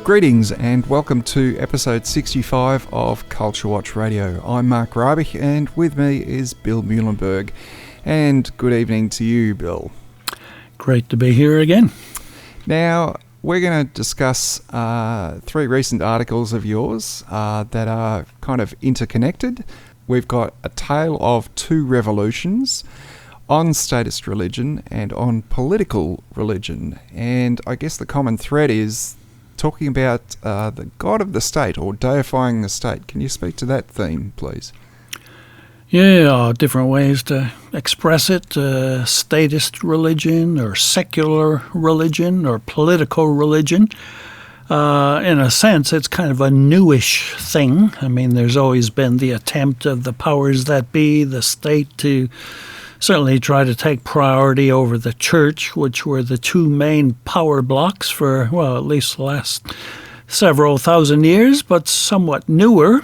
Greetings and welcome to episode 65 of CultureWatch Radio. I'm Mark Rybich and with me is Bill Muhlenberg. And good evening to you, Bill. Great to be here again. Now, we're going to discuss three recent articles of yours that are kind of interconnected. We've got A Tale of Two Revolutions, on statist religion and on political religion. And I guess the common thread is talking about the God of the state, or deifying the state. Can you speak to that theme, please? Yeah, different ways to express it. Statist religion, or secular religion, or political religion. In a sense, it's kind of a newish thing. I mean, there's always been the attempt of the powers that be, the state, to certainly try to take priority over the church, which were the two main power blocks for, well, at least the last several thousand years, but somewhat newer,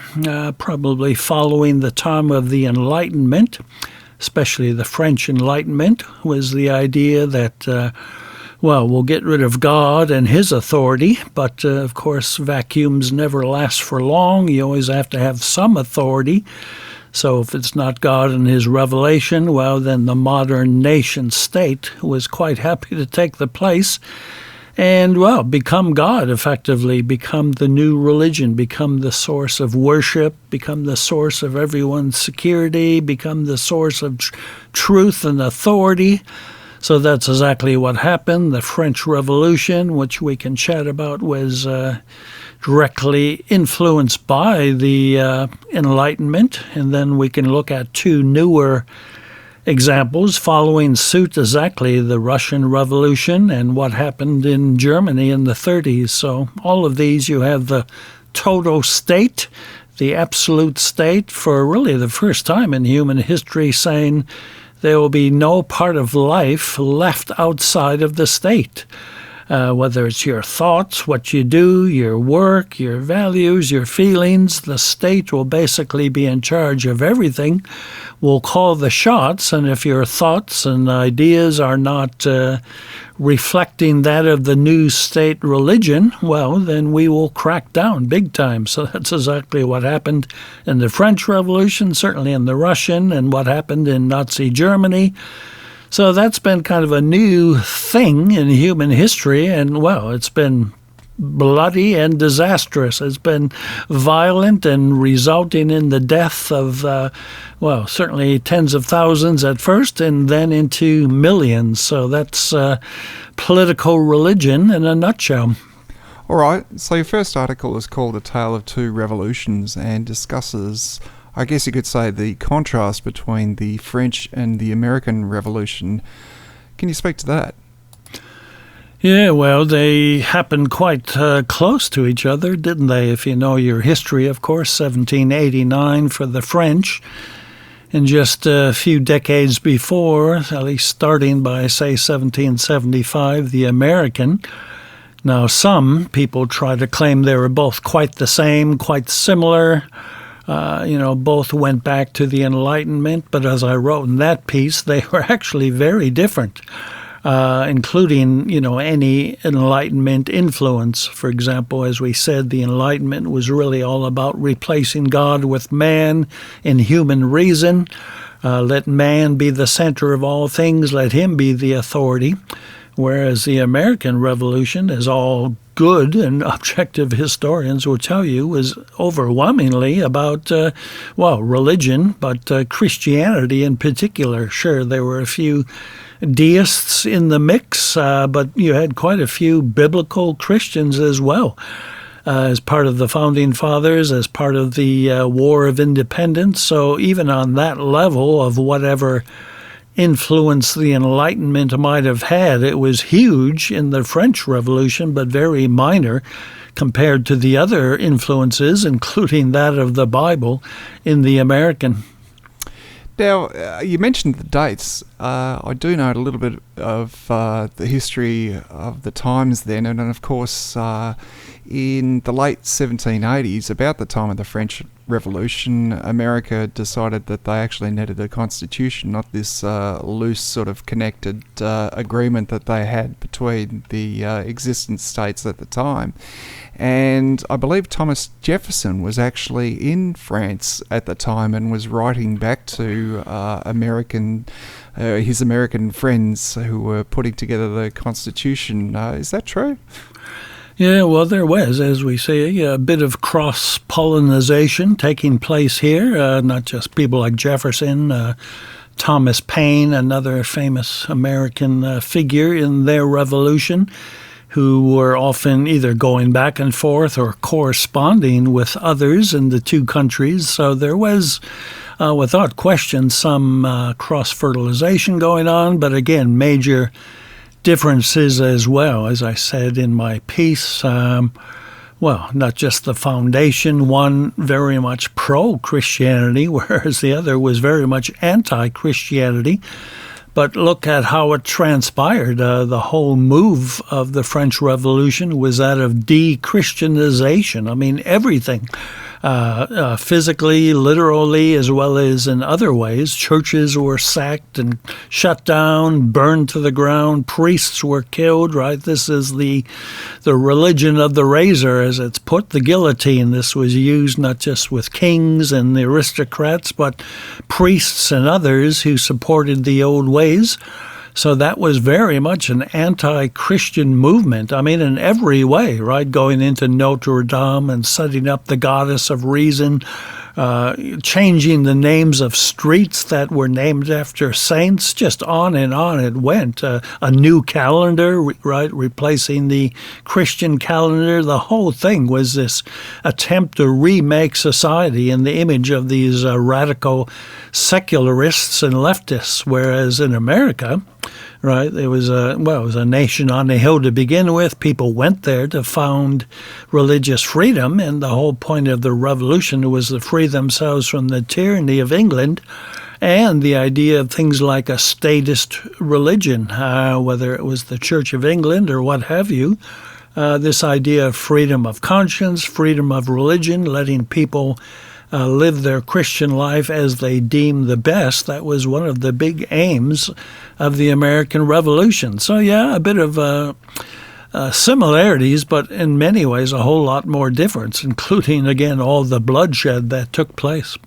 probably following the time of the Enlightenment, especially the French Enlightenment, was the idea that, we'll get rid of God and his authority, but of course vacuums never last for long. You always have to have some authority. So if it's not God and his revelation, well, then the modern nation state was quite happy to take the place and, well, become God effectively, become the new religion, become the source of worship, become the source of everyone's security, become the source of truth and authority. So that's exactly what happened. The French Revolution, which we can chat about, was directly influenced by the Enlightenment. And then we can look at two newer examples following suit, exactly the Russian Revolution and what happened in Germany in the 30s. So all of these, you have the total state, the absolute state, for really the first time in human history, saying there will be no part of life left outside of the state. Whether it's your thoughts, what you do, your work, your values, your feelings, the state will basically be in charge of everything, will call the shots, and if your thoughts and ideas are not reflecting that of the new state religion, well, then we will crack down big time. So that's exactly what happened in the French Revolution, certainly in the Russian, and what happened in Nazi Germany. So that's been kind of a new thing in human history, and, well, it's been bloody and disastrous. It's been violent and resulting in the death of, certainly tens of thousands at first and then into millions. So that's political religion in a nutshell. All right, so your first article is called A Tale of Two Revolutions and discusses, I guess you could say, the contrast between the French and the American Revolution. Can you speak to that? Yeah, well, they happened quite close to each other, didn't they? If you know your history, of course, 1789 for the French, and just a few decades before, at least starting by, say, 1775, the American. Now, some people try to claim they were both quite the same, quite similar. Both went back to the Enlightenment, but as I wrote in that piece, they were actually very different, including, any Enlightenment influence. For example, as we said, the Enlightenment was really all about replacing God with man in human reason. Let man be the center of all things, let him be the authority. Whereas the American Revolution, as all good and objective historians will tell you, was overwhelmingly about, religion, but Christianity in particular. Sure, there were a few deists in the mix, but you had quite a few biblical Christians as well. As part of the Founding Fathers, as part of the War of Independence. So even on that level of whatever influence the Enlightenment might have had, it was huge in the French Revolution, but very minor compared to the other influences, including that of the Bible, in the American. Now, you mentioned the dates. I do know a little bit of the history of the times then, and of course, in the late 1780s, about the time of the French Revolution, America decided that they actually needed a constitution, not this loose sort of connected agreement that they had between the existing states at the time. And I believe Thomas Jefferson was actually in France at the time and was writing back to his American friends who were putting together the Constitution. Is that true? Yeah, well, there was, as we say, a bit of cross-pollination taking place here. Not just people like Jefferson, Thomas Paine, another famous American figure in their revolution, who were often either going back and forth or corresponding with others in the two countries. So there was, without question, some cross-fertilization going on, but again, major differences as well, as I said in my piece. Well, not just the foundation, one very much pro-Christianity, whereas the other was very much anti-Christianity. But look at how it transpired. The whole move of the French Revolution was that of de-Christianization. I mean, everything. Physically, literally, as well as in other ways. Churches were sacked and shut down, burned to the ground. Priests were killed, right? This is the religion of the razor, as it's put, the guillotine. This was used not just with kings and the aristocrats, but priests and others who supported the old ways. So that was very much an anti-Christian movement. I mean, in every way, right? Going into Notre Dame and setting up the goddess of reason, changing the names of streets that were named after saints, just on it went. A new calendar, right, replacing the Christian calendar. The whole thing was this attempt to remake society in the image of these radical secularists and leftists, whereas in America, right, it was a nation on a hill to begin with. People went there to found religious freedom, and the whole point of the revolution was to free themselves from the tyranny of England and the idea of things like a statist religion, whether it was the Church of England or what have you. This idea of freedom of conscience, freedom of religion, letting people live their Christian life as they deem the best. That was one of the big aims of the American Revolution. So yeah, a bit of similarities, but in many ways a whole lot more difference, including, again, all the bloodshed that took place.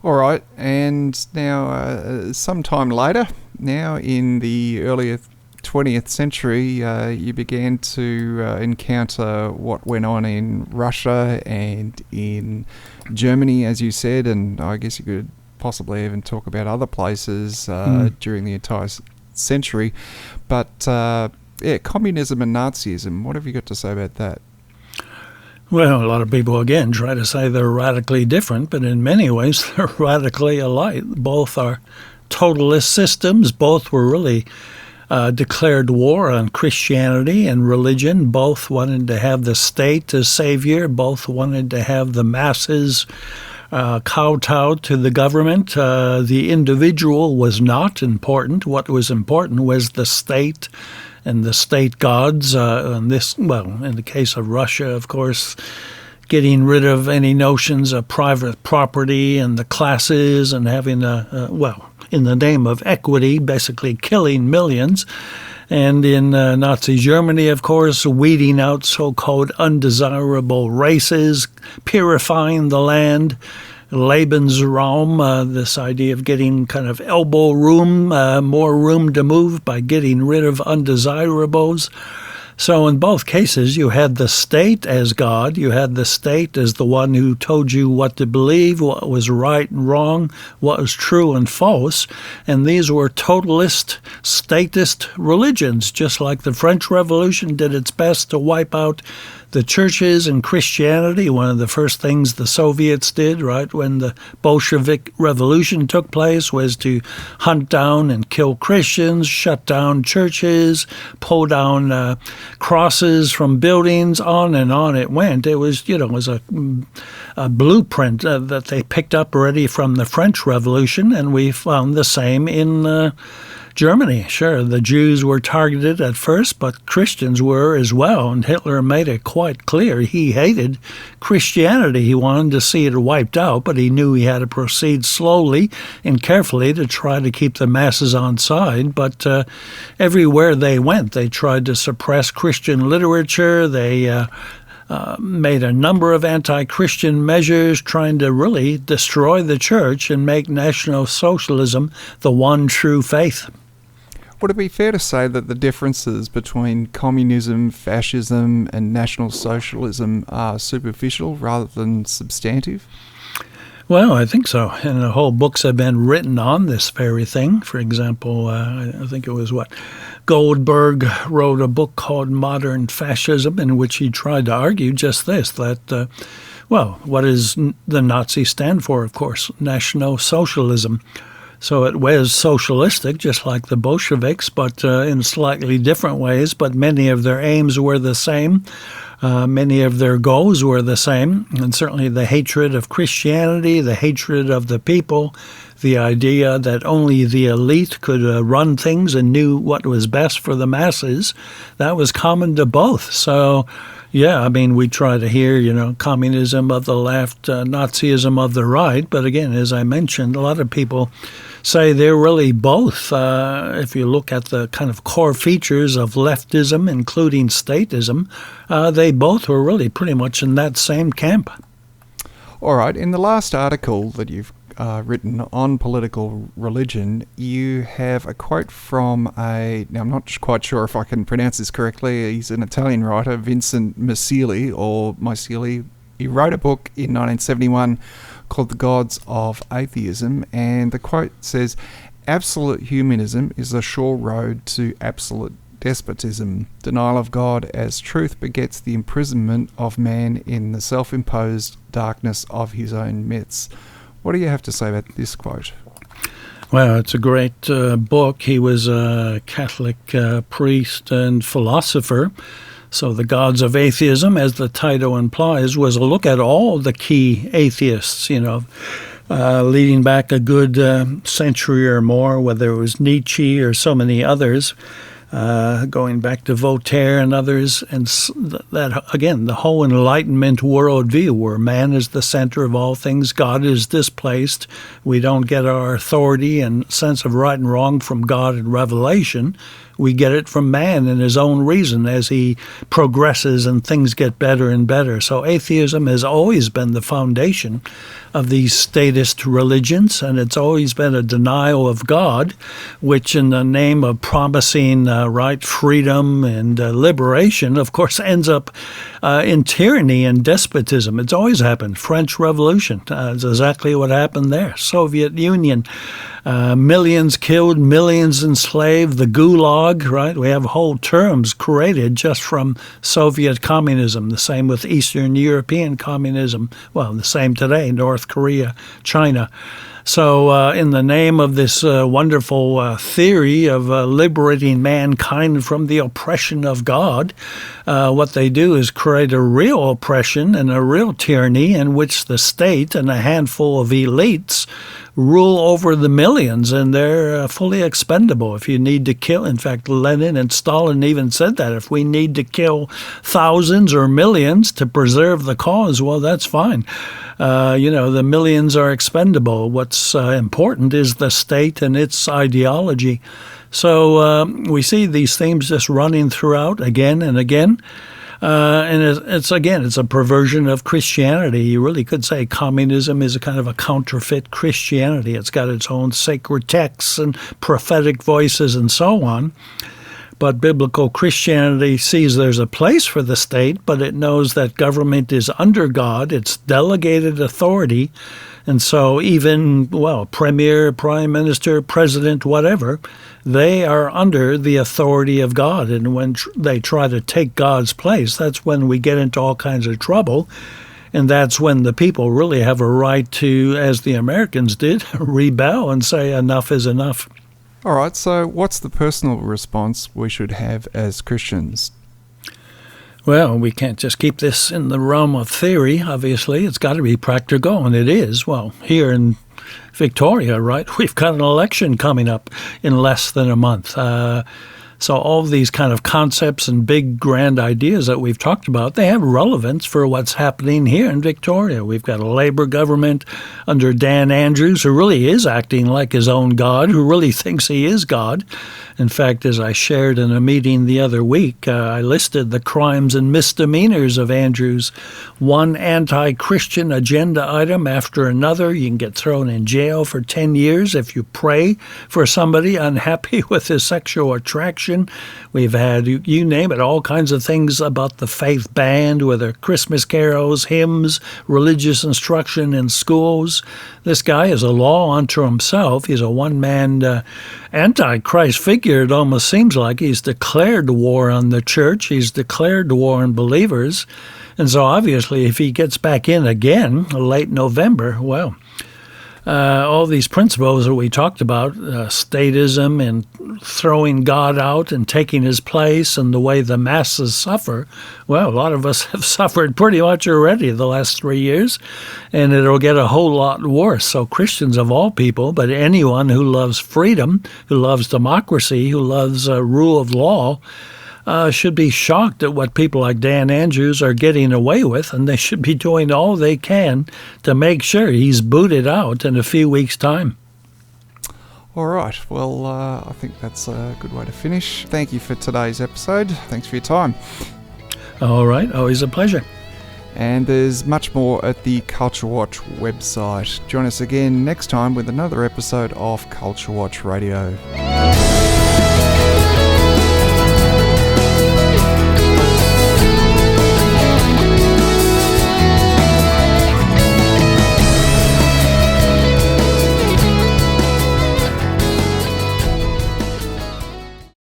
All right, and now sometime later, now in the earlier 20th century, you began to encounter what went on in Russia and in Germany, as you said, and I guess you could possibly even talk about other places during the entire century. But yeah, communism and Nazism, what have you got to say about that? Well, a lot of people, again, try to say they're radically different, but in many ways they're radically alike. Both are totalist systems. Both were really declared war on Christianity and religion. Both wanted to have the state as savior. Both wanted to have the masses kowtowed to the government. The individual was not important. What was important was the state and the state gods. And this, well, in the case of Russia, of course, getting rid of any notions of private property and the classes and having in the name of equity, basically killing millions. And in Nazi Germany, of course, weeding out so-called undesirable races, purifying the land, Lebensraum, this idea of getting kind of elbow room, more room to move by getting rid of undesirables. So in both cases, you had the state as God. You had the state as the one who told you what to believe, what was right and wrong, what was true and false. And these were totalist, statist religions, just like the French Revolution did its best to wipe out the churches and Christianity. One of the first things the Soviets did, right, when the Bolshevik Revolution took place, was to hunt down and kill Christians, shut down churches, pull down crosses from buildings, on and on it went. It was, it was a blueprint that they picked up already from the French Revolution, and we found the same in Germany, sure, the Jews were targeted at first, but Christians were as well, and Hitler made it quite clear he hated Christianity. He wanted to see it wiped out, but he knew he had to proceed slowly and carefully to try to keep the masses on side. But everywhere they went, they tried to suppress Christian literature. They made a number of anti-Christian measures trying to really destroy the church and make National Socialism the one true faith. Would it be fair to say that the differences between communism, fascism, and National Socialism are superficial rather than substantive? Well, I think so. And the whole books have been written on this very thing. For example, I think it was Goldberg wrote a book called Modern Fascism, in which he tried to argue just this, that, what does the Nazis stand for? Of course, National Socialism. So it was socialistic, just like the Bolsheviks, but in slightly different ways. But many of their aims were the same. Many of their goals were the same. And certainly the hatred of Christianity, the hatred of the people, the idea that only the elite could run things and knew what was best for the masses, that was common to both. So, yeah, I mean, we try to hear, communism of the left, Nazism of the right. But again, as I mentioned, a lot of people say they're really both. If you look at the kind of core features of leftism, including statism, they both were really pretty much in that same camp. All right. In the last article that you've written on political religion, you have a quote from now I'm not quite sure if I can pronounce this correctly. He's an Italian writer, Vincent Misili. He wrote a book in 1971 called The Gods of Atheism, and the quote says, "Absolute humanism is a sure road to absolute despotism. Denial of God as truth begets the imprisonment of man in the self-imposed darkness of his own myths." What do you have to say about this quote? Well, it's a great book. He was a Catholic priest and philosopher. So The Gods of Atheism, as the title implies, was a look at all the key atheists, leading back a good century or more, whether it was Nietzsche or so many others, going back to Voltaire and others, and that, again, the whole Enlightenment worldview where man is the center of all things, God is displaced, we don't get our authority and sense of right and wrong from God in Revelation. We get it from man and his own reason as he progresses and things get better and better. So atheism has always been the foundation of these statist religions, and it's always been a denial of God, which in the name of promising freedom and liberation, of course, ends up in tyranny and despotism. It's always happened. French Revolution is exactly what happened there. Soviet Union, millions killed, millions enslaved, the Gulag, right? We have whole terms created just from Soviet communism. The same with Eastern European communism. Well, the same today, North Korea, China. So in the name of this wonderful theory of liberating mankind from the oppression of God, what they do is create a real oppression and a real tyranny in which the state and a handful of elites rule over the millions, and they're fully expendable. If you need to kill, in fact, Lenin and Stalin even said that, if we need to kill thousands or millions to preserve the cause, well, that's fine. The millions are expendable. What's important is the state and its ideology. So we see these themes just running throughout again and again. And it's a perversion of Christianity. You really could say communism is a kind of a counterfeit Christianity. It's got its own sacred texts and prophetic voices and so on. But biblical Christianity sees there's a place for the state, but it knows that government is under God. It's delegated authority. And so even, premier, prime minister, president, whatever, they are under the authority of God. And when they try to take God's place, that's when we get into all kinds of trouble. And that's when the people really have a right to, as the Americans did, rebel and say enough is enough. All right, so what's the personal response we should have as Christians? Well, we can't just keep this in the realm of theory, obviously. It's got to be practical, and it is. Well, here in Victoria, right? We've got an election coming up in less than a month. So all these kind of concepts and big grand ideas that we've talked about, they have relevance for what's happening here in Victoria. We've got a Labour government under Dan Andrews, who really is acting like his own God, who really thinks he is God. In fact, as I shared in a meeting the other week, I listed the crimes and misdemeanors of Andrews. One anti-Christian agenda item after another. You can get thrown in jail for 10 years if you pray for somebody unhappy with his sexual attraction. We've had, you name it, all kinds of things about the faith banned, whether Christmas carols, hymns, religious instruction in schools. This guy is a law unto himself. He's a one-man anti-Christ figure. It almost seems like he's declared war on the church. He's declared war on believers. And so obviously if he gets back in again late November, well, all these principles that we talked about, statism and throwing God out and taking his place and the way the masses suffer, well, a lot of us have suffered pretty much already the last 3 years, and it'll get a whole lot worse. So Christians of all people, but anyone who loves freedom, who loves democracy, who loves rule of law, should be shocked at what people like Dan Andrews are getting away with, and they should be doing all they can to make sure he's booted out in a few weeks' time. All right. Well, I think that's a good way to finish. Thank you for today's episode. Thanks for your time. All right. Always a pleasure. And there's much more at the CultureWatch website. Join us again next time with another episode of CultureWatch Radio.